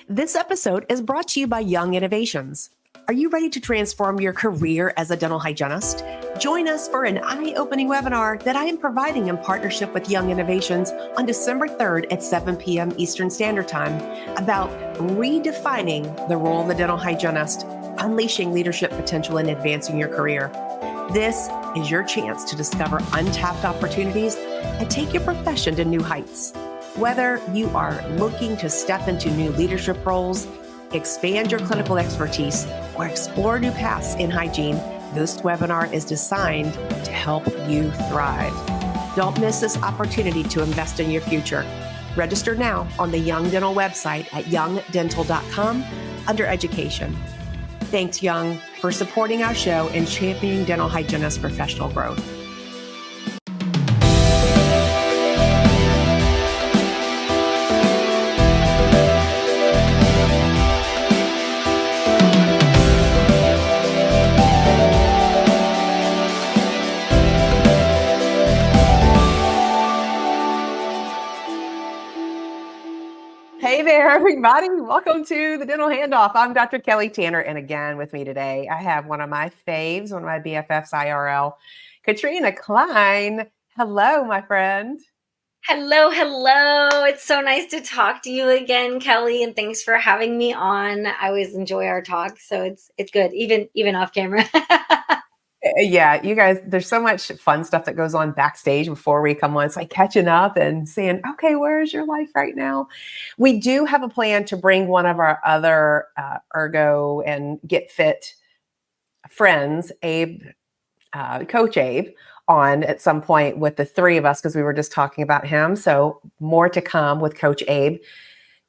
This episode is brought to you by Young Innovations. Are you ready to transform your career as a dental hygienist? Join us for an eye-opening webinar that I am providing in partnership with Young Innovations on December 3rd at 7 p.m. Eastern Standard Time about redefining the role of the dental hygienist, unleashing leadership potential and advancing your career. This is your chance to discover untapped opportunities and take your profession to new heights. Whether you are looking to step into new leadership roles, expand your clinical expertise, or explore new paths in hygiene, this webinar is designed to help you thrive. Don't miss this opportunity to invest in your future. Register now on the Young Dental website at youngdental.com under education. Thanks, Young, for supporting our show and championing dental hygienist professional growth. Hey there, everybody. Welcome to the Dental Handoff. I'm Dr. Kelly Tanner, and again with me today, I have one of my faves, one of my BFFs IRL, Katrina Klein. Hello, my friend. Hello. It's so nice to talk to you again, Kelly, and thanks for having me on. I always enjoy our talk, so it's good, even off camera. Yeah, you guys, there's so much fun stuff that goes on backstage before we come on. It's like catching up and saying, okay, where is your life right now? We do have a plan to bring one of our other Ergo and Get Fit friends, Coach Abe, on at some point with the three of us because we were just talking about him. So more to come with Coach Abe.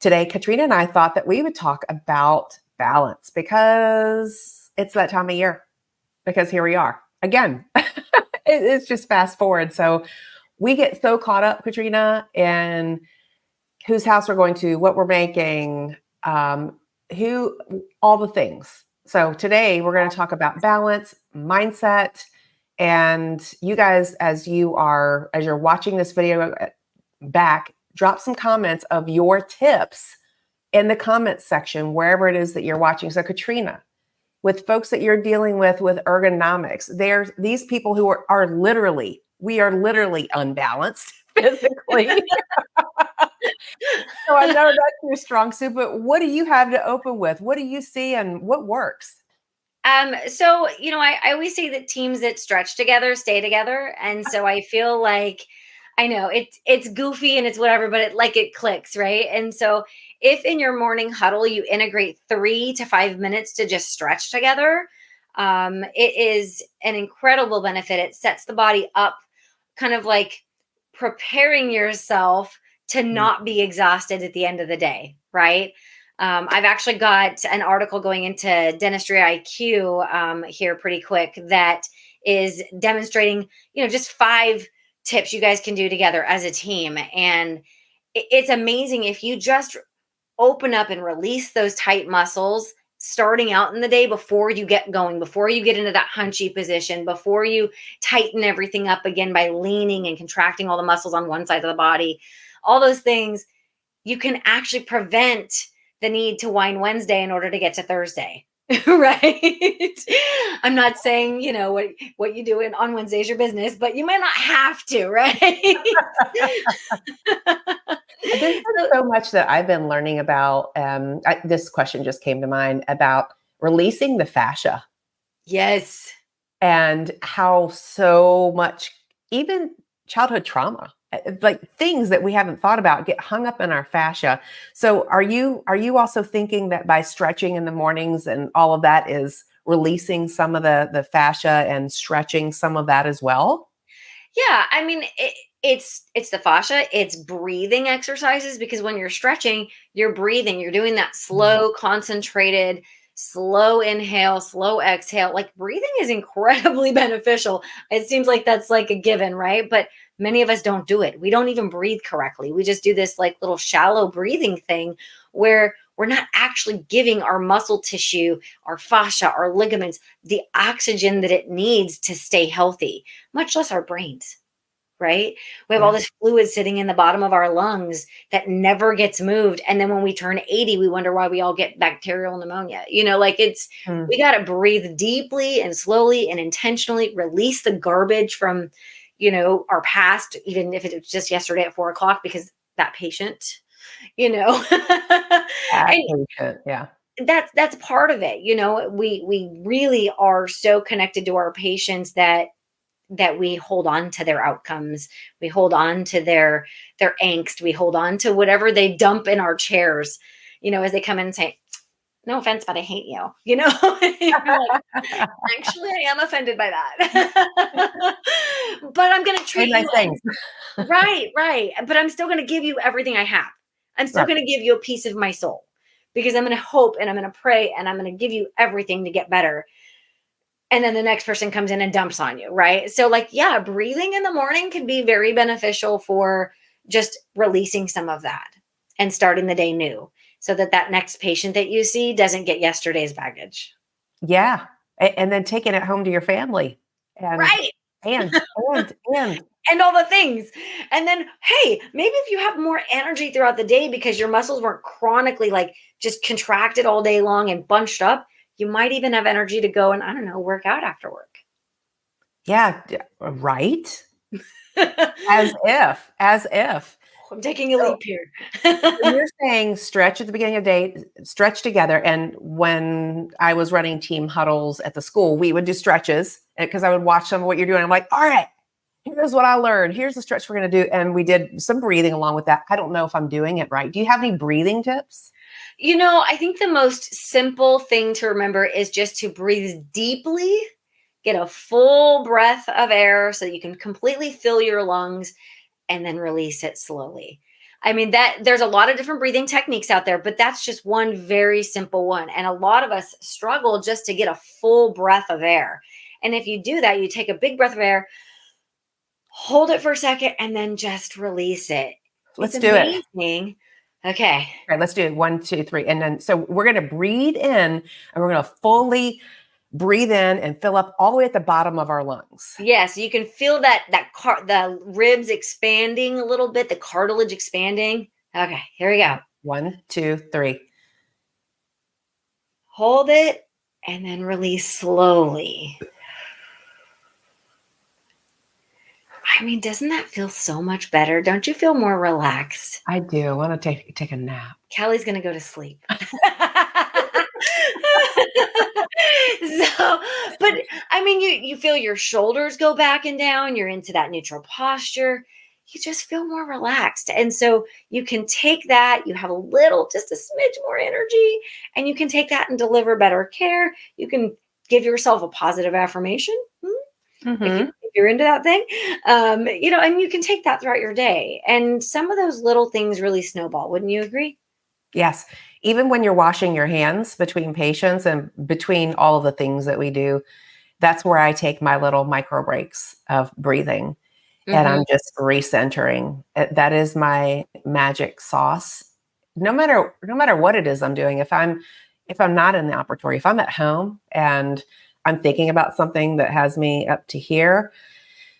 Today, Katrina and I thought that we would talk about balance because it's that time of year. Because here we are again. It's just fast forward. So we get so caught up, Katrina, in whose house we're going to, what we're making, all the things. So today we're going to talk about balance, mindset, and you guys, as you're watching this video back, drop some comments of your tips in the comments section, wherever it is that you're watching. So Katrina, with folks that you're dealing with ergonomics, there's these people who are literally unbalanced physically. So I know that's your strong suit, but what do you have to open with? What do you see and what works? So, I always say that teams that stretch together stay together. And so I feel like, I know it's goofy and it's whatever, but it clicks, right? And so if in your morning huddle, you integrate 3 to 5 minutes to just stretch together, it is an incredible benefit. It sets the body up kind of like preparing yourself to not be exhausted at the end of the day, right? I've actually got an article going into Dentistry IQ here pretty quick that is demonstrating, just 5 tips you guys can do together as a team. And it's amazing if you just open up and release those tight muscles starting out in the day before you get going, before you get into that hunchy position, before you tighten everything up again by leaning and contracting all the muscles on one side of the body. All those things, you can actually prevent the need to whine Wednesday in order to get to Thursday. Right? I'm not saying, what you do on Wednesday is your business, but you might not have to, right? There's so much that I've been learning about. This question just came to mind about releasing the fascia. Yes. And how so much, even childhood trauma, like things that we haven't thought about get hung up in our fascia. So are you also thinking that by stretching in the mornings and all of that is releasing some of the fascia and stretching some of that as well? Yeah. I mean, it's the fascia, it's breathing exercises, because when you're stretching, you're breathing, you're doing that slow, concentrated, slow inhale, slow exhale. Like breathing is incredibly beneficial. It seems like that's like a given, right? But many of us don't do it. We don't even breathe correctly. We just do this like little shallow breathing thing where we're not actually giving our muscle tissue, our fascia, our ligaments, the oxygen that it needs to stay healthy, much less our brains. right? We have all Yeah. this fluid sitting in the bottom of our lungs that never gets moved. And then when we turn 80, we wonder why we all get bacterial pneumonia. Like Mm. we got to breathe deeply and slowly and intentionally, release the garbage from, our past, even if it's just yesterday at 4 o'clock, because that patient, you know, That and patient. Yeah. that's part of it. We really are so connected to our patients that we hold on to their outcomes. We hold on to their angst. We hold on to whatever they dump in our chairs, as they come in and say, no offense, but I hate you, You're like, actually, I am offended by that. But I'm going to Say treat nice you. things. Right, right. But I'm still going to give you everything I have. I'm still Right. going to give you a piece of my soul, because I'm going to hope and I'm going to pray and I'm going to give you everything to get better. And then the next person comes in and dumps on you, right? So, like, yeah, breathing in the morning can be very beneficial for just releasing some of that and starting the day new, so that next patient that you see doesn't get yesterday's baggage. Yeah. And then taking it home to your family and, Right. and, and. And all the things. And then, hey, maybe if you have more energy throughout the day because your muscles weren't chronically like just contracted all day long and bunched up, you might even have energy to go and, I don't know, work out after work. Yeah. Right. As if. I'm taking a So, leap here. so you're saying stretch at the beginning of the day, stretch together. And when I was running team huddles at the school, we would do stretches because I would watch some of what you're doing. I'm like, all right, here's what I learned. Here's the stretch we're going to do. And we did some breathing along with that. I don't know if I'm doing it right. Do you have any breathing tips? I think the most simple thing to remember is just to breathe deeply, get a full breath of air so you can completely fill your lungs, and then release it slowly. I mean, that there's a lot of different breathing techniques out there, but that's just one very simple one. And a lot of us struggle just to get a full breath of air. And if you do that, you take a big breath of air, hold it for a second, and then just release it. It's Let's do it. amazing. Okay. All right, let's do it. 1, 2, 3. And then, so we're going to breathe in and we're going to fully breathe in and fill up all the way at the bottom of our lungs. Yeah, so you can feel the ribs expanding a little bit, the cartilage expanding. Okay, here we go. 1, 2, 3. Hold it and then release slowly. I mean, doesn't that feel so much better? Don't you feel more relaxed? I do. I want to take a nap. Callie's going to go to sleep. So, but I mean, you feel your shoulders go back and down. You're into that neutral posture. You just feel more relaxed. And so you can take that, you have just a smidge more energy, and you can take that and deliver better care. You can give yourself a positive affirmation. Mm-hmm. If you're into that thing, and you can take that throughout your day. And some of those little things really snowball. Wouldn't you agree? Yes. Even when you're washing your hands between patients and between all of the things that we do, that's where I take my little micro breaks of breathing and Mm-hmm. I'm just recentering. That is my magic sauce. No matter what it is I'm doing, if I'm not in the operatory, if I'm at home and I'm thinking about something that has me up to here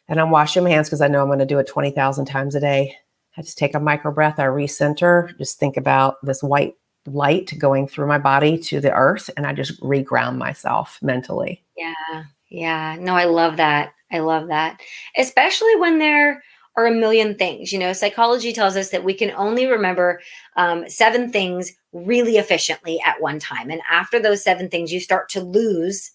and I'm washing my hands because I know I'm going to do it 20,000 times a day, I just take a micro breath, I recenter, just think about this white light going through my body to the earth, and I just reground myself mentally. Yeah. Yeah. No, I love that. I love that. Especially when there are a million things. Psychology tells us that we can only remember 7 things really efficiently at one time. And after those 7 things, you start to lose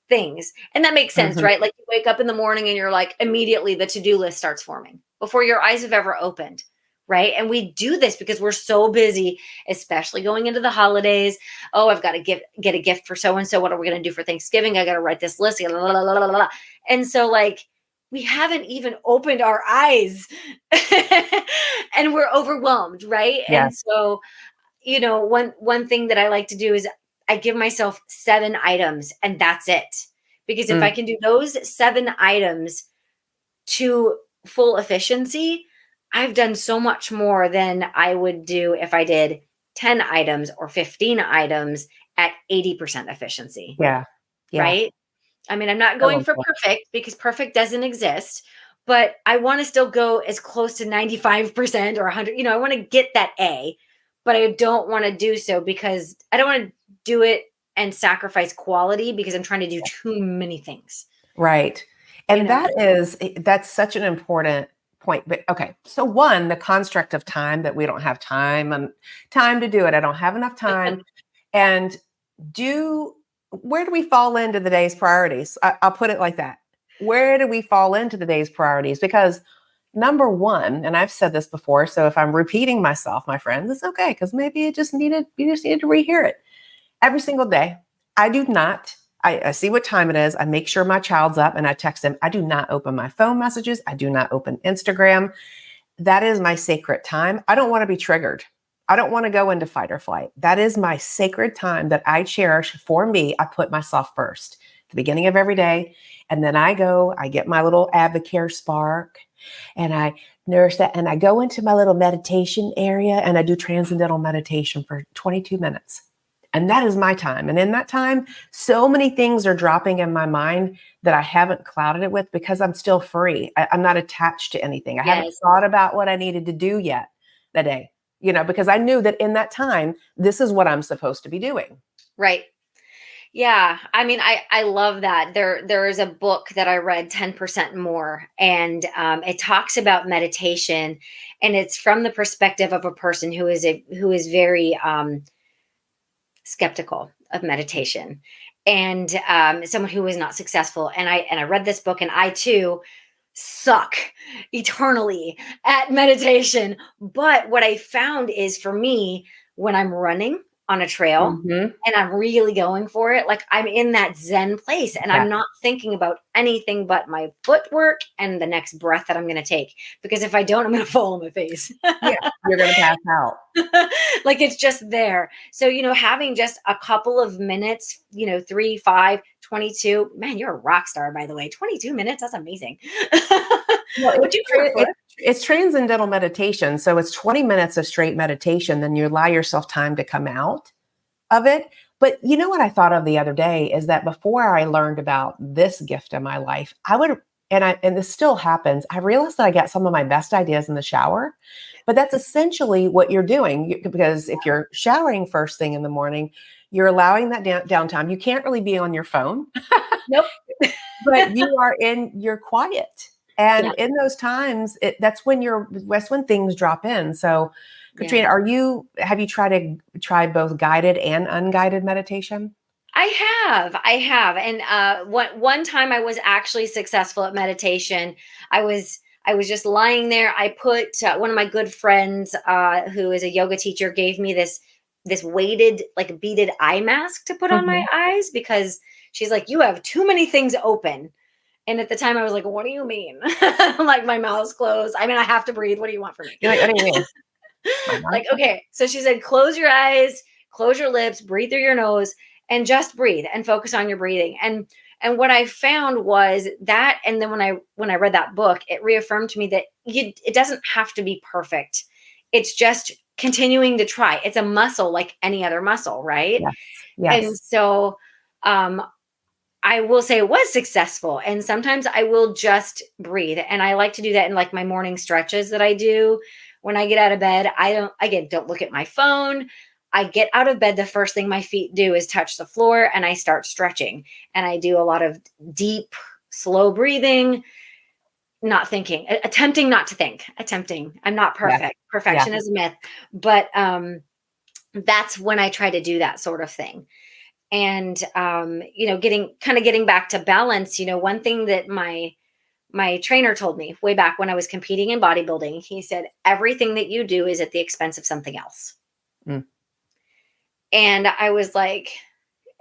things. And that makes sense, Mhm. right? Like you wake up in the morning and you're like, immediately the to-do list starts forming before your eyes have ever opened. Right. And we do this because we're so busy, especially going into the holidays. Oh, I've got to get a gift for so and so. What are we going to do for Thanksgiving? I got to write this list. Blah, blah, blah, blah, blah. And so, like, we haven't even opened our eyes and we're overwhelmed. Right. Yeah. And so, one thing that I like to do is I give myself 7 items and that's it. Because if I Mm. can do those 7 items to full efficiency, I've done so much more than I would do if I did 10 items or 15 items at 80% efficiency, Yeah. Yeah. right? I mean, I'm not I going love for that. perfect because perfect doesn't exist, but I want to still go as close to 95% or 100. I want to get that A, but I don't want to do so because I don't want to do it and sacrifice quality because I'm trying to do too many things. Right. You And know? that's such an important point. But okay. So one, the construct of time, that we don't have time to do it. I don't have enough time. And where do we fall into the day's priorities? I'll put it like that. Where do we fall into the day's priorities? Because number one, and I've said this before, so if I'm repeating myself, my friends, it's okay, because maybe you just needed to rehear it. Every single day, I do not. I see what time it is. I make sure my child's up and I text him. I do not open my phone messages. I do not open Instagram. That is my sacred time. I don't want to be triggered. I don't want to go into fight or flight. That is my sacred time that I cherish for me. I put myself first at the beginning of every day. And then I get my little Advocare Spark and I nourish that. And I go into my little meditation area and I do transcendental meditation for 22 minutes. And that is my time. And in that time, so many things are dropping in my mind that I haven't clouded it with because I'm still free. I'm not attached to anything. I haven't thought about what I needed to do yet that day, because I knew that in that time, this is what I'm supposed to be doing. Right. Yeah. I mean, I love that. There is a book that I read, 10% More, and it talks about meditation, and it's from the perspective of a person who is very skeptical of meditation, and someone who is not successful. And I read this book, and I too suck eternally at meditation. But what I found is, for me, when I'm running on a trail and I'm really going for it, like I'm in that Zen place and I'm not thinking about anything but my footwork and the next breath that I'm going to take. Because if I don't, I'm going to fall on my face. Yeah, you're going to pass out. Like it's just there. So, having just a couple of minutes, 3, 5, 22, man, you're a rock star, by the way. 22 minutes. That's amazing. Well, it's transcendental meditation. So it's 20 minutes of straight meditation. Then you allow yourself time to come out of it. But you know what I thought of the other day is that before I learned about this gift in my life, and this still happens, I realized that I got some of my best ideas in the shower. But that's essentially what you're doing, because if you're showering first thing in the morning, you're allowing that downtime. You can't really be on your phone. Nope. But you're quiet. And in those times, that's when things drop in. So, Katrina, have you tried both guided and unguided meditation? I have. And one time I was actually successful at meditation. I was just lying there. I put one of my good friends, who is a yoga teacher, gave me this weighted, like beaded eye mask to put on my eyes, because she's like, you have too many things open. And at the time I was like, what do you mean? Like my mouth's closed. I mean, I have to breathe. What do you want from me? You're like, what do you mean? Like, okay. So she said, close your eyes, close your lips, breathe through your nose, and just breathe and focus on your breathing. And what I found was that, and then when I read that book, it reaffirmed to me that it doesn't have to be perfect. It's just continuing to try. It's a muscle like any other muscle, right? Yes. And so I will say it was successful. And sometimes I will just breathe. And I like to do that in like my morning stretches that I do when I get out of bed. Don't look at my phone. I get out of bed. The first thing my feet do is touch the floor and I start stretching. And I do a lot of deep, slow breathing, not thinking, attempting not to think, I'm not perfect. Yeah. Perfection is a myth. But that's when I try to do that sort of thing. And, getting back to balance, one thing that my trainer told me way back when I was competing in bodybuilding, he said, everything that you do is at the expense of something else. And I was like,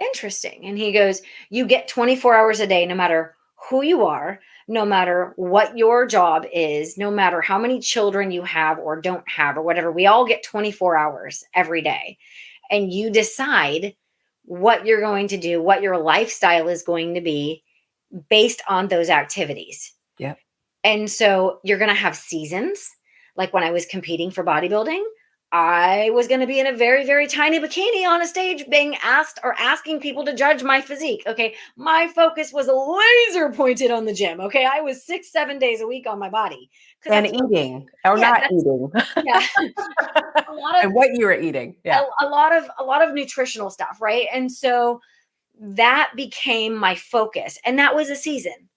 interesting. And he goes, you get 24 hours a day, no matter who you are, no matter what your job is, no matter how many children you have or don't have or whatever, we all get 24 hours every day. And you decide what you're going to do, what your lifestyle is going to be based on those activities. Yeah. And so you're going to have seasons. Like when I was competing for bodybuilding, I was going to be in a very, very tiny bikini on a stage being asked or asking people to judge my physique. Okay. My focus was laser pointed on the gym. Okay. I was 6, 7 days a week on my body. Because And that's what, eating or yeah, not that's, eating. yeah. a lot of, And what you were eating. Yeah. a lot of nutritional stuff. Right. And so that became my focus. And that was a season.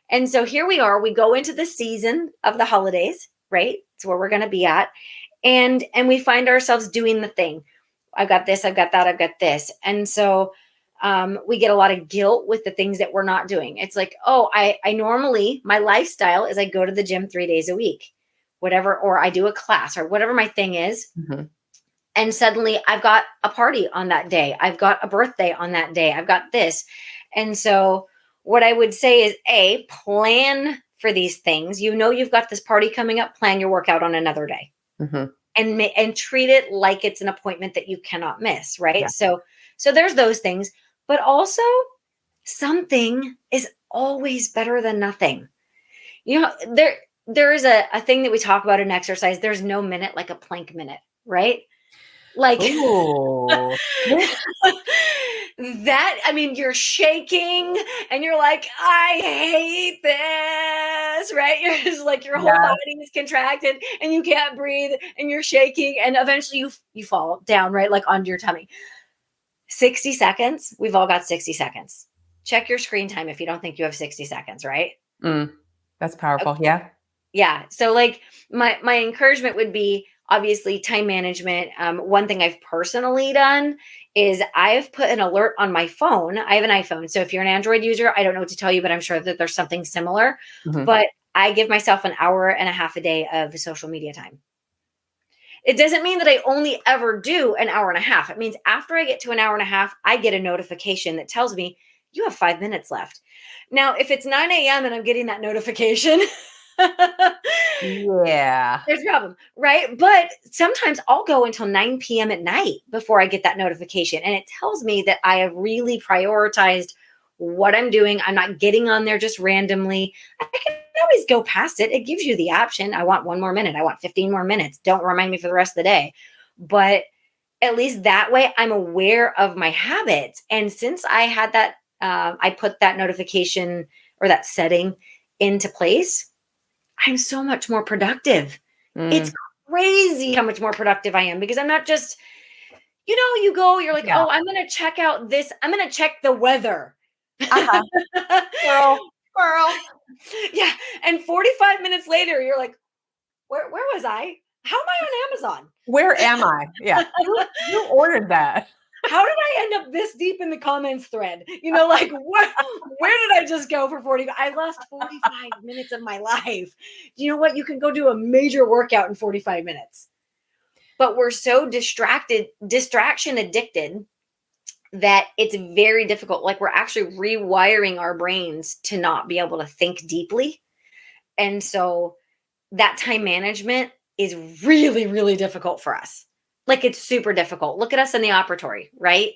And so here we are. We go into the season of the holidays, right? It's where we're going to be at. And we find ourselves doing the thing. I've got this, I've got that, I've got this. And so we get a lot of guilt with the things that we're not doing. It's like, oh, I normally, my lifestyle is I go to the gym 3 days a week, whatever, or I do a class or whatever my thing is. Mm-hmm. And suddenly I've got a party on that day. I've got a birthday on that day. I've got this. And so what I would say is plan for these things. You've got this party coming up, plan your workout on another day. Mm-hmm. And treat it like it's an appointment that you cannot miss, right? Yeah. So there's those things, but also something is always better than nothing. There is a thing that we talk about in exercise. There's no minute like a plank minute, right? Like that, I mean, you're shaking and you're like, I hate this, right? You're just like, your whole body is contracted and you can't breathe and you're shaking. And eventually you fall down, right? Like onto your tummy. 60 seconds. We've all got 60 seconds. Check your screen time if you don't think you have 60 seconds, right? That's powerful. Okay. Yeah. Yeah. So like my encouragement would be obviously time management. One thing I've personally done is I've put an alert on my phone. I have an iPhone. So if you're an Android user, I don't know what to tell you, but I'm sure that there's something similar. Mm-hmm. But I give myself an hour and a half a day of social media time. It doesn't mean that I only ever do an hour and a half. It means after I get to an hour and a half, I get a notification that tells me you have 5 minutes left. Now, if it's 9 a.m. and I'm getting that notification, yeah, there's a problem, right? But sometimes I'll go until 9 p.m. at night before I get that notification. And it tells me that I have really prioritized what I'm doing. I'm not getting on there just randomly. I can always go past it. It gives you the option. I want 1 more minute. I want 15 more minutes. Don't remind me for the rest of the day. But at least that way I'm aware of my habits. And since I had that, I put that notification or that setting into place, I'm so much more productive. It's crazy how much more productive I am because I'm not just, you go, you're like, oh, I'm going to check out this. I'm going to check the weather. Girl. Yeah. And 45 minutes later, you're like, where was I? How am I on Amazon? Where am I? Yeah. Who ordered that? How did I end up this deep in the comments thread? Like where did I just go for 40? I lost 45 minutes of my life. You know what? You can go do a major workout in 45 minutes. But we're so distraction addicted that it's very difficult. Like we're actually rewiring our brains to not be able to think deeply. And so that time management is really, really difficult for us. Like it's super difficult. Look at us in the operatory, right?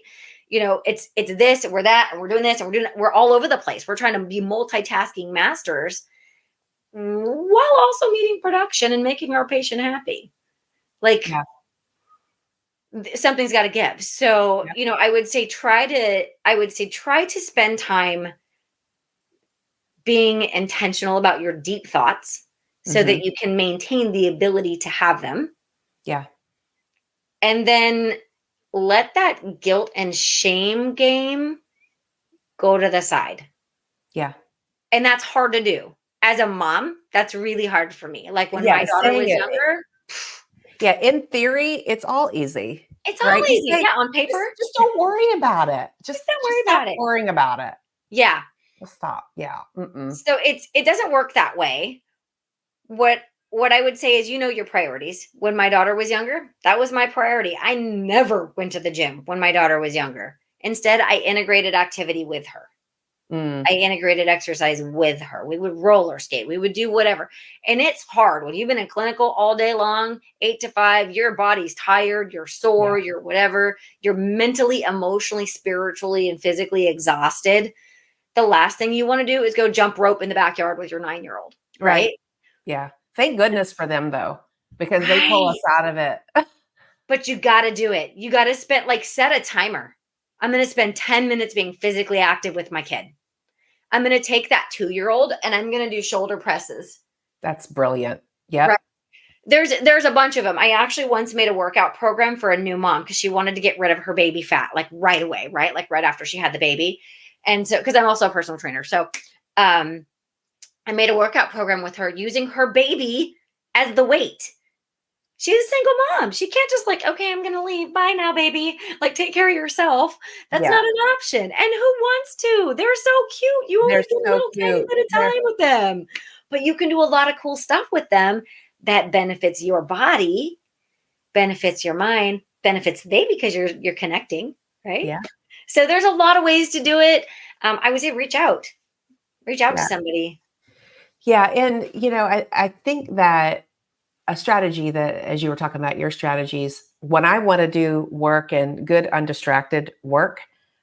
It's this and we're that and we're doing this and we're all over the place. We're trying to be multitasking masters while also meeting production and making our patient happy. Like something's got to give. So, I would say try to spend time being intentional about your deep thoughts so that you can maintain the ability to have them. Yeah. And then let that guilt and shame game go to the side. Yeah. And that's hard to do. As a mom, that's really hard for me. Like when my daughter was younger. Yeah, in theory, it's all easy. It's all easy. Yeah, on paper. Just don't worry about it. Just don't worry about it. Worrying about it. Yeah. Just stop. Yeah. So it doesn't work that way. What I would say is, your priorities. When my daughter was younger, that was my priority. I never went to the gym when my daughter was younger. Instead, I integrated activity with her. I integrated exercise with her. We would roller skate. We would do whatever. And it's hard. When you've been in clinical all day long, 8 to 5, your body's tired, you're sore, you're whatever. You're mentally, emotionally, spiritually, and physically exhausted. The last thing you want to do is go jump rope in the backyard with your 9-year-old. Right? Yeah. Thank goodness for them though, because they pull us out of it. but you got to do it. You got to spend, like, set a timer. I'm going to spend 10 minutes being physically active with my kid. I'm going to take that 2-year-old and I'm going to do shoulder presses. That's brilliant. Right. Yep. There's a bunch of them. I actually once made a workout program for a new mom because she wanted to get rid of her baby fat, like right away, right? Like right after she had the baby. And so, because I'm also a personal trainer. So I made a workout program with her using her baby as the weight. She's a single mom. She can't just like, okay, I'm going to leave. Bye now, baby. Like, take care of yourself. That's Yeah. not an option. And who wants to? They're so cute. You only They're get a so little tiny cute. bit of They're time with them. But you can do a lot of cool stuff with them that benefits your body, benefits your mind, benefits they because you're connecting, right? Yeah. So there's a lot of ways to do it. I would say reach out to Yeah. somebody. Yeah. And, I think that a strategy that, as you were talking about your strategies, when I want to do work and good undistracted work,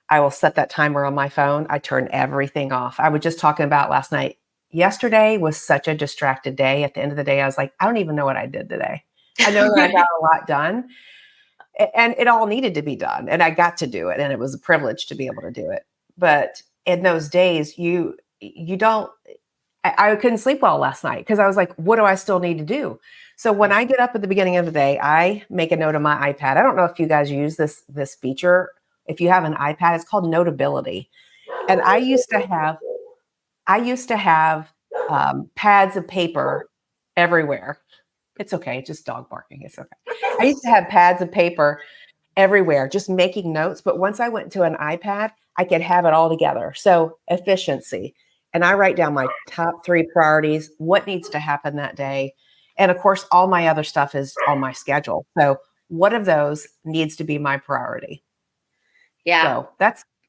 I will set that timer on my phone. I turn everything off. I was just talking about last night. Yesterday was such a distracted day. At the end of the day, I was like, I don't even know what I did today. I know that I got a lot done, and it all needed to be done, and I got to do it, and it was a privilege to be able to do it. But in those days, you don't. I couldn't sleep well last night because I was like, what do I still need to do? So when I get up at the beginning of the day, I make a note on my iPad. I don't know if you guys use this feature. If you have an iPad, it's called Notability. And I used to have pads of paper everywhere. It's okay. It's just dog barking. It's okay. I used to have pads of paper everywhere, just making notes. But once I went to an iPad, I could have it all together. So efficiency. And I write down my top 3 priorities, what needs to happen that day. And of course, all my other stuff is on my schedule. So what of those needs to be my priority? Yeah. So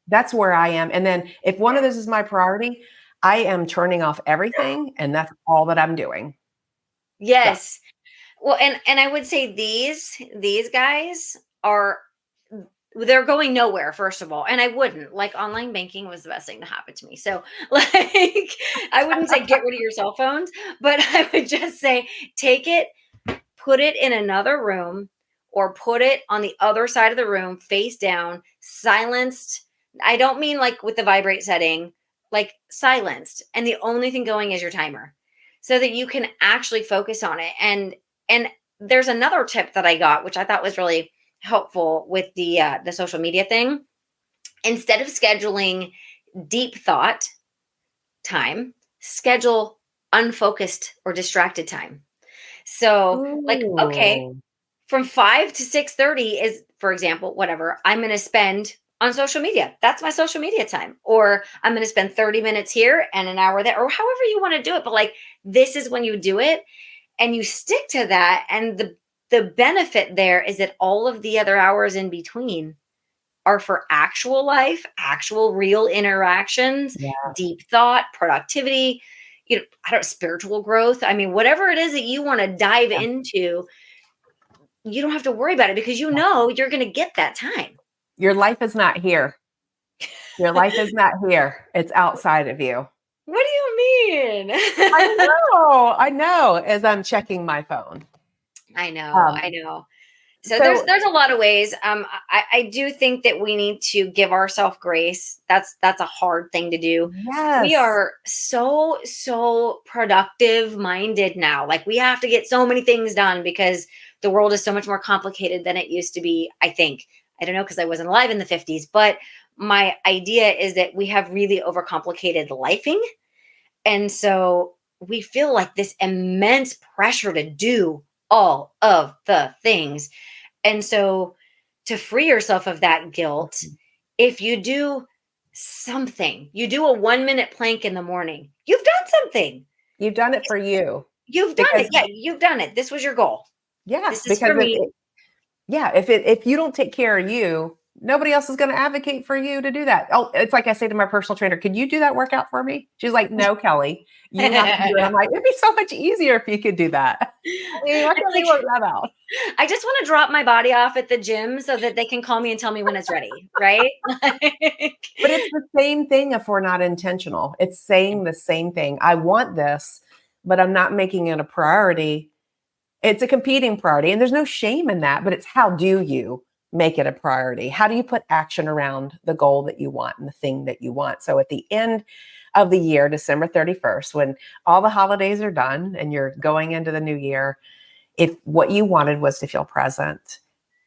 that's where I am. And then if one of those is my priority, I am turning off everything and that's all that I'm doing. So Yes. Well, and I would say these guys are, they're going nowhere, first of all. And I wouldn't, like, online banking was the best thing to happen to me. So like, I wouldn't say get rid of your cell phones, but I would just say take it, put it in another room, or put it on the other side of the room, face down, silenced. I don't mean like with the vibrate setting, like silenced. And the only thing going is your timer so that you can actually focus on it. And there's another tip that I got, which I thought was really helpful with the social media thing. Instead of scheduling deep thought time, schedule unfocused or distracted time. So, like, okay, ooh, from 5 to 6:30 is, for example, whatever I'm going to spend on social media. That's my social media time. Or I'm going to spend 30 minutes here and an hour there, or however you want to do it. But like, this is when you do it and you stick to that. And the benefit there is that all of the other hours in between are for actual life, actual real interactions, yeah, deep thought, productivity, I don't spiritual growth. I mean, whatever it is that you want to dive yeah, into, you don't have to worry about it because you know you're going to get that time. your life is not here. Your life is not here. It's outside of you. What do you mean? I know, as I'm checking my phone. I know, Um, I know. So so there's a lot of ways. I do think that we need to give ourselves grace. That's a hard thing to do. We yes, are so productive minded now. Like, we have to get so many things done because the world is so much more complicated than it used to be. I think, I don't know, because I wasn't alive in the 50s, but my idea is that we have really overcomplicated lifing, and so we feel like this immense pressure to do all of the things. And so, to free yourself of that guilt, if you do something, you do a 1-minute plank in the morning, you've done something. you've done it for you You've done it. because Yeah, you've done it. This was your goal. yeah, This is because for me. yeah, if you don't take care of you, nobody else is going to advocate for you to do that. Oh, it's like I say to my personal trainer, "Could you do that workout for me?" She's like, "No, Kelly, you have to do it." I'm like, "It'd be so much easier if you could do that." I mean, let It's me like, work that out. I just want to drop my body off at the gym so that they can call me and tell me when it's ready, right? Like, But it's the same thing if we're not intentional. It's saying the same thing. I want this, but I'm not making it a priority. It's a competing priority, and there's no shame in that, but it's how do you make it a priority? How do you put action around the goal that you want and the thing that you want? So at the end of the year, December 31st, when all the holidays are done and you're going into the new year, if what you wanted was to feel present,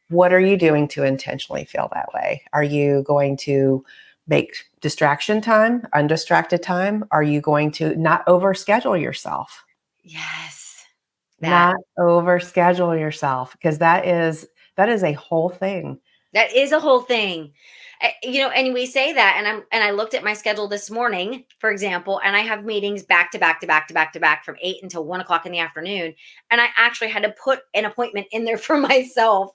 what are you doing to intentionally feel that way? Are you going to make distraction time, undistracted time? Are you going to not overschedule yourself? Yes. That Not overschedule yourself, because that is a whole thing. that is a whole thing. And we say that, and I looked at my schedule this morning, for example, and I have meetings back to back to back to back to back from 8 until 1 o'clock in the afternoon. And I actually had to put an appointment in there for myself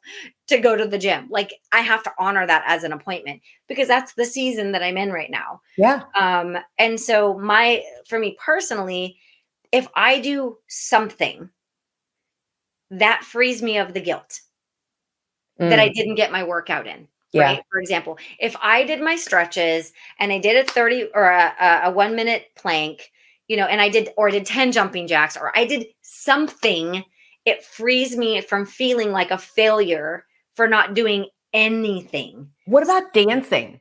to go to the gym. Like, I have to honor that as an appointment because that's the season that I'm in right now. Yeah. And so for me personally, if I do something, that frees me of the guilt that I didn't get my workout in. Yeah. Right. For example, if I did my stretches and I did a 30 or a 1 minute plank, and I did 10 jumping jacks, or I did something, it frees me from feeling like a failure for not doing anything. What about dancing?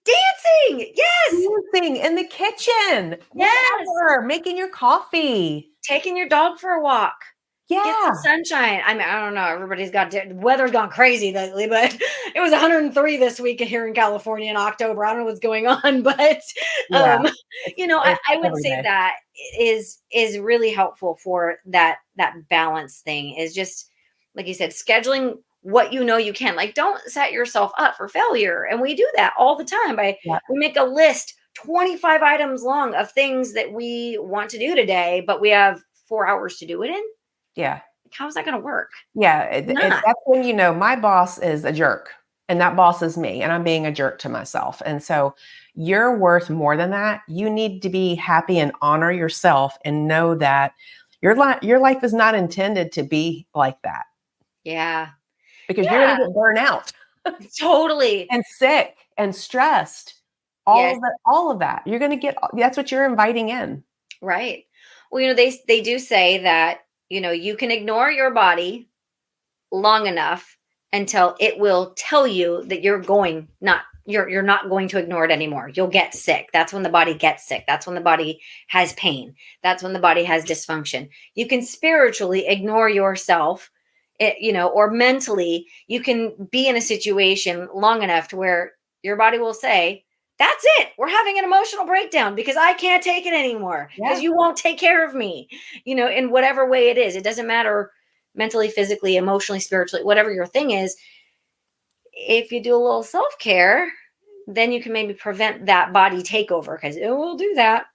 Dancing. Yes. Dancing in the kitchen. Yes. Whatever, making your coffee. Taking your dog for a walk. Get Yeah. some sunshine. I mean, I don't know. Everybody's weather's gone crazy lately, but it was 103 this week here in California in October. I don't know what's going on, but Yeah. I would every say day. that is really helpful for that balance thing. Is just like you said, scheduling what you can. Like, don't set yourself up for failure. And we do that all the time Yeah. we make a list 25 items long of things that we want to do today, but we have 4 hours to do it in. Yeah. How's that going to work? Yeah. Not. That's when my boss is a jerk, and that boss is me, and I'm being a jerk to myself. And so you're worth more than that. You need to be happy and honor yourself and know that your life is not intended to be like that, Yeah. because you're going to get burned out Totally. and sick and stressed. Yes. All of that. You're going to get, that's what you're inviting in. Right. Well, they do say that, you can ignore your body long enough until it will tell you that you're not going to ignore it anymore. You'll get sick. That's when the body gets sick. That's when the body has pain. That's when the body has dysfunction. You can spiritually ignore yourself, or mentally, you can be in a situation long enough to where your body will say, that's it. We're having an emotional breakdown because I can't take it anymore because you won't take care of me, in whatever way it is. It doesn't matter mentally, physically, emotionally, spiritually, whatever your thing is. If you do a little self-care, then you can maybe prevent that body takeover, because it will do that.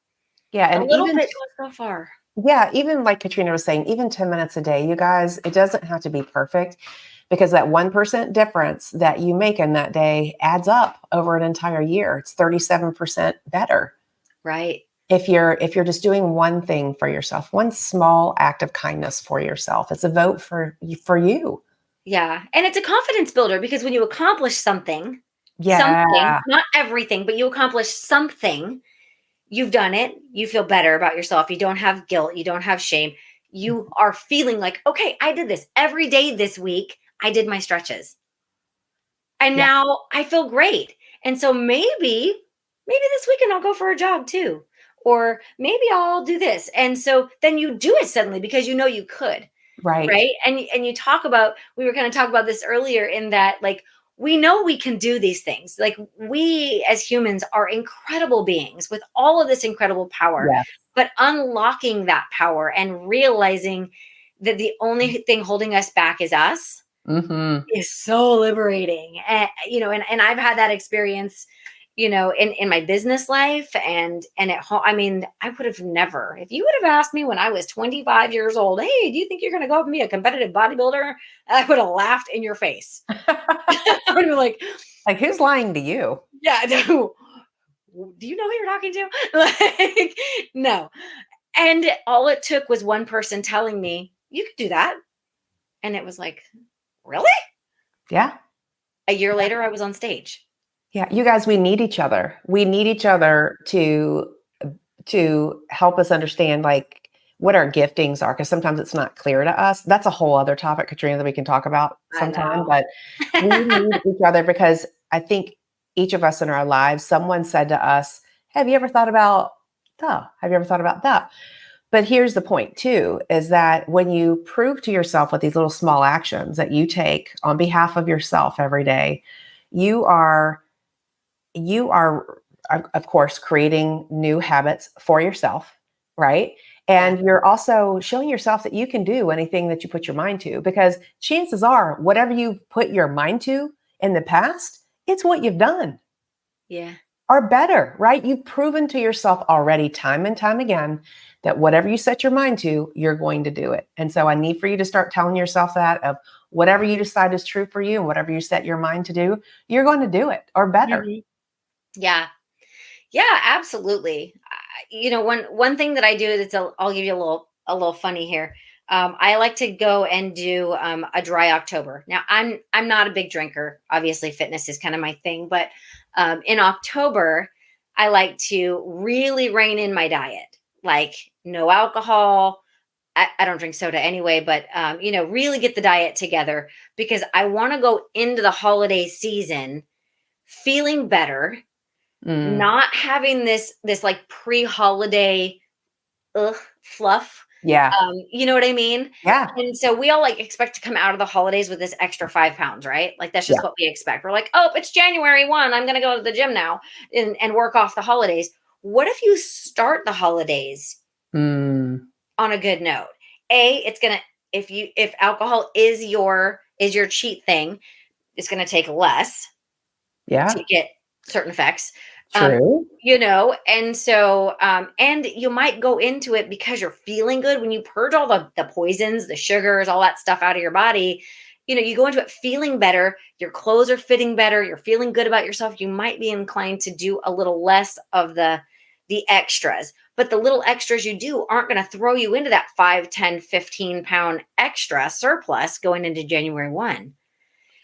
Yeah. A And little even bit goes so far. Yeah, even like Katrina was saying, even 10 minutes a day, you guys, it doesn't have to be perfect, because that 1% difference that you make in that day adds up over an entire year. It's 37% better. Right. If you're just doing one thing for yourself, one small act of kindness for yourself, it's a vote for you. Yeah. And it's a confidence builder, because when you accomplish something, Yeah. not everything, but you accomplish something, you've done it. You feel better about yourself. You don't have guilt. You don't have shame. You are feeling like, okay, I did this every day this week. I did my stretches. And Yeah. now I feel great. And so maybe this weekend I'll go for a jog too. Or maybe I'll do this. And so then you do it suddenly because you could. Right. Right. And you talk about, we were kind of talking about this earlier, in that, like, we know we can do these things. Like, we as humans are incredible beings with all of this incredible power, Yeah. but unlocking that power and realizing that the only thing holding us back is us is so liberating. And I've had that experience, in my business life and at home. I mean, I would have never, if you would have asked me when I was 25 years old, hey, do you think you're going to go up and be a competitive bodybuilder? I would have laughed in your face. I would have been like, who's lying to you? yeah, do you know who you're talking to? Like, no. And all it took was one person telling me, you could do that. And it was like, really? Yeah. A year later, I was on stage. Yeah, you guys, we need each other. We need each other to help us understand, like, what our giftings are, because sometimes it's not clear to us. That's a whole other topic, Katrina, that we can talk about I sometime. know. But we need each other because I think each of us in our lives, someone said to us, have you ever thought about the? Have you ever thought about that? But here's the point too, is that when you prove to yourself with these little small actions that you take on behalf of yourself every day, you are of course creating new habits for yourself, right? Yeah. And you're also showing yourself that you can do anything that you put your mind to, because chances are whatever you put your mind to in the past, it's what you've done Yeah. or better, right? You've proven to yourself already time and time again that whatever you set your mind to, you're going to do it. And so I need for you to start telling yourself that of whatever you decide is true for you and whatever you set your mind to do, you're going to do it or better. Mhm. Yeah. Yeah, absolutely. One thing that I do that's I'll give you a little funny here. I like to go and do a dry October. Now, I'm not a big drinker. Obviously, fitness is kind of my thing, but in October, I like to really rein in my diet, like no alcohol. I don't drink soda anyway, but really get the diet together because I want to go into the holiday season feeling better, Mm, not having this like pre-holiday fluff. yeah. You know what I mean? Yeah. And so we all like expect to come out of the holidays with this extra 5 pounds, right? Like that's just Yeah. what we expect. We're like, oh, it's January 1. I'm gonna go to the gym now and work off the holidays. What if you start the holidays Mm, on a good note? It's gonna if alcohol is your cheat thing, it's gonna take less yeah. to get certain effects. Um, True. and so and you might go into it because you're feeling good when you purge all the poisons, the sugars, all that stuff out of your body. You go into it feeling better, your clothes are fitting better, you're feeling good about yourself. You might be inclined to do a little less of the extras, but the little extras you do aren't going to throw you into that 5, 10, 15 pound extra surplus going into January 1. And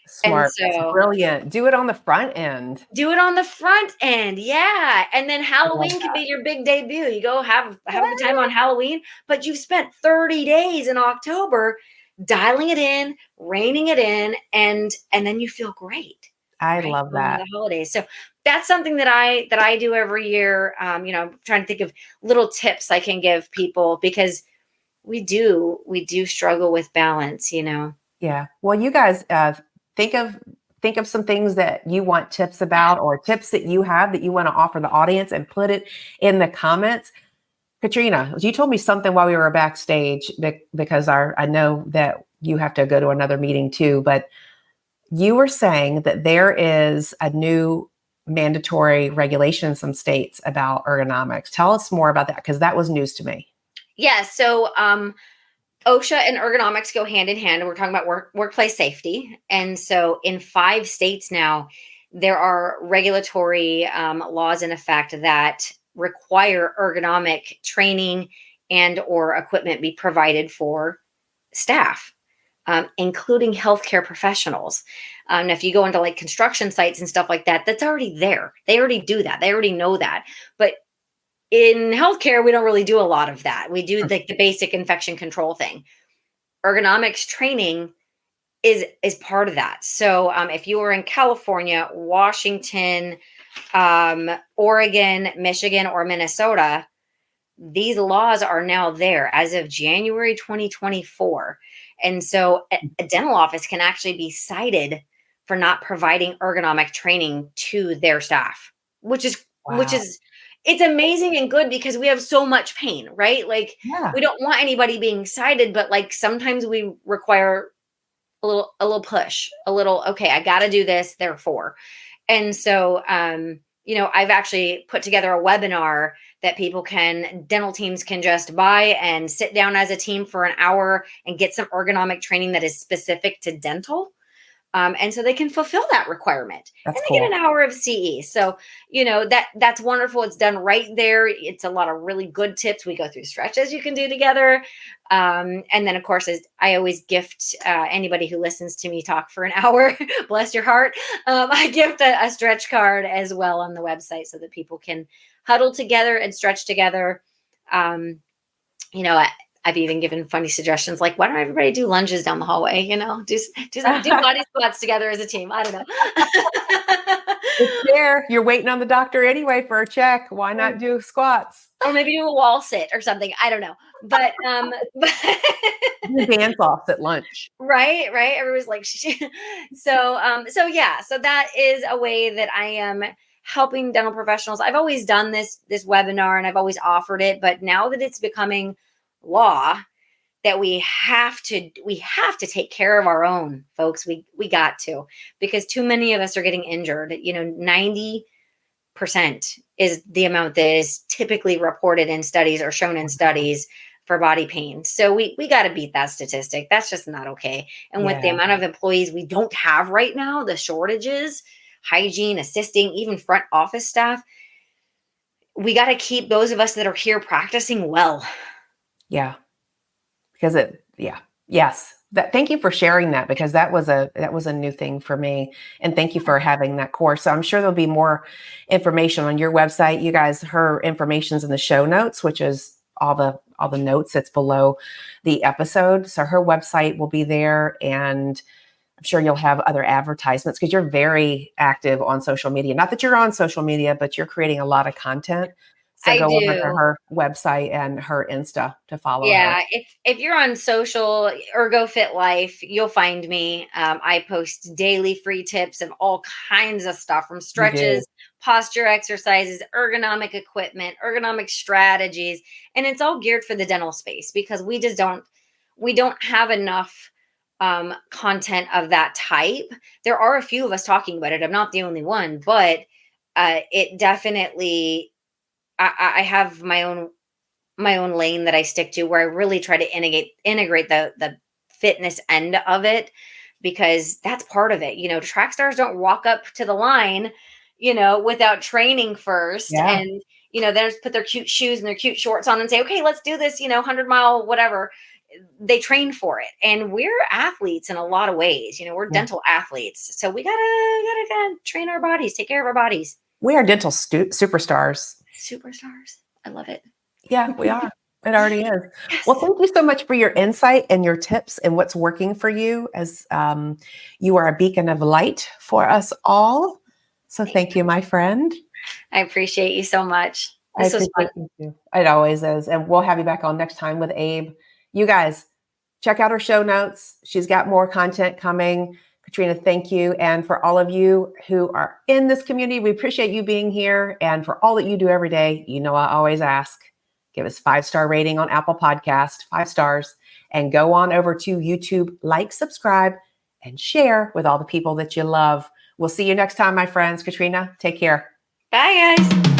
Smart. That's so brilliant. Do it on the front end. do it on the front end, yeah, and then I love Halloween can be that. your big debut. You go have a good time Yeah. on Halloween, but you've spent 30 days in October dialing it in, reining it in, and then you feel great, I right, love going into that. the holidays. So that's something that I do every year. I'm trying to think of little tips I can give people because we do struggle with balance. Yeah. Well, you guys think of think of some things that you want tips about or tips that you have that you want to offer the audience and put it in the comments. Katrina, you told me something while we were backstage because I know that you have to go to another meeting too, but you were saying that there is a new mandatory regulation in some states about ergonomics. Tell us more about that because that was news to me. Yeah, so OSHA and ergonomics go hand in hand. We're talking about workplace safety. And so in 5 states now, there are regulatory laws in effect that require ergonomic training and or equipment be provided for staff, including healthcare professionals. If you go into like construction sites and stuff like that, that's already there. They already do that. They already know that. But in healthcare, we don't really do a lot of that. We do like the basic infection control thing. Ergonomics training is part of that. So if you were in California, Washington, Oregon, Michigan, or Minnesota, these laws are now there as of January 2024. And so a dental office can actually be cited for not providing ergonomic training to their staff, which is which Wow. is it's amazing and good because we have so much pain, right? Like Yeah. we don't want anybody being cited, but like sometimes we require a little push, a little, okay, I got to do this, therefore. And so, I've actually put together a webinar that dental teams can just buy and sit down as a team for an hour and get some ergonomic training that is specific to dental. And so they can fulfill that requirement That's and they get cool. an hour of CE. So, that's wonderful. It's done right there. It's a lot of really good tips. We go through stretches you can do together. And then, of course, as I always gift anybody who listens to me talk for an hour, bless your heart, I gift a stretch card as well on the website so that people can huddle together and stretch together. Um, you know, I've even given funny suggestions like, why don't everybody do lunges down the hallway? You know, do body squats together as a team. I don't know. It's there. You're waiting on the doctor anyway for a check. Why not do squats? Or maybe do a wall sit or something. I don't know. But Do dance offs at lunch. right. Everybody's like, so yeah. So that is a way that I am helping dental professionals. I've always done this webinar and I've always offered it, but now that it's becoming law that we have to take care of our own folks. We got to, because too many of us are getting injured. 90% is the amount that is typically reported in studies or shown in studies for body pain. So we got to beat that statistic. That's just not okay. And with the amount of employees we don't have right now, the shortages, hygiene, assisting, even front office staff, we got to keep those of us that are here practicing well. Yeah. Because yes. Thank you for sharing that, because that was a new thing for me. And thank you for having that course. So I'm sure there'll be more information on your website. You guys, her information's in the show notes, which is all the notes that's below the episode. So her website will be there, and I'm sure you'll have other advertisements because you're very active on social media. Not that you're on social media, but you're creating a lot of content. So I go do. over to her website and her Insta to follow her. Yeah, if you're on social, ErgoFitLife, you'll find me. I post daily free tips of all kinds of stuff, from stretches, posture exercises, ergonomic equipment, ergonomic strategies, and it's all geared for the dental space, because we don't have enough content of that type. There are a few of us talking about it. I'm not the only one, but it definitely. I have my own lane that I stick to, where I really try to integrate the fitness end of it, because that's part of it. Track stars don't walk up to the line, without training first. Yeah. And, they just put their cute shoes and their cute shorts on and say, okay, let's do this, 100-mile, whatever. They train for it. And we're athletes in a lot of ways. We're dental athletes. So we gotta train our bodies, take care of our bodies. We are dental superstars. Superstars. I love it. Yeah, we are. It already is. Yes. Well, thank you so much for your insight and your tips and what's working for you, as you are a beacon of light for us all. So thank you, my friend. I appreciate you so much. This was fun. You too. It always is. And we'll have you back on next time with Abe. You guys, check out her show notes. She's got more content coming. Katrina, thank you. And for all of you who are in this community, we appreciate you being here. And for all that you do every day, I always ask, give us 5-star rating on Apple Podcast, 5 stars, and go on over to YouTube, like, subscribe, and share with all the people that you love. We'll see you next time, my friends. Katrina, take care. Bye, guys.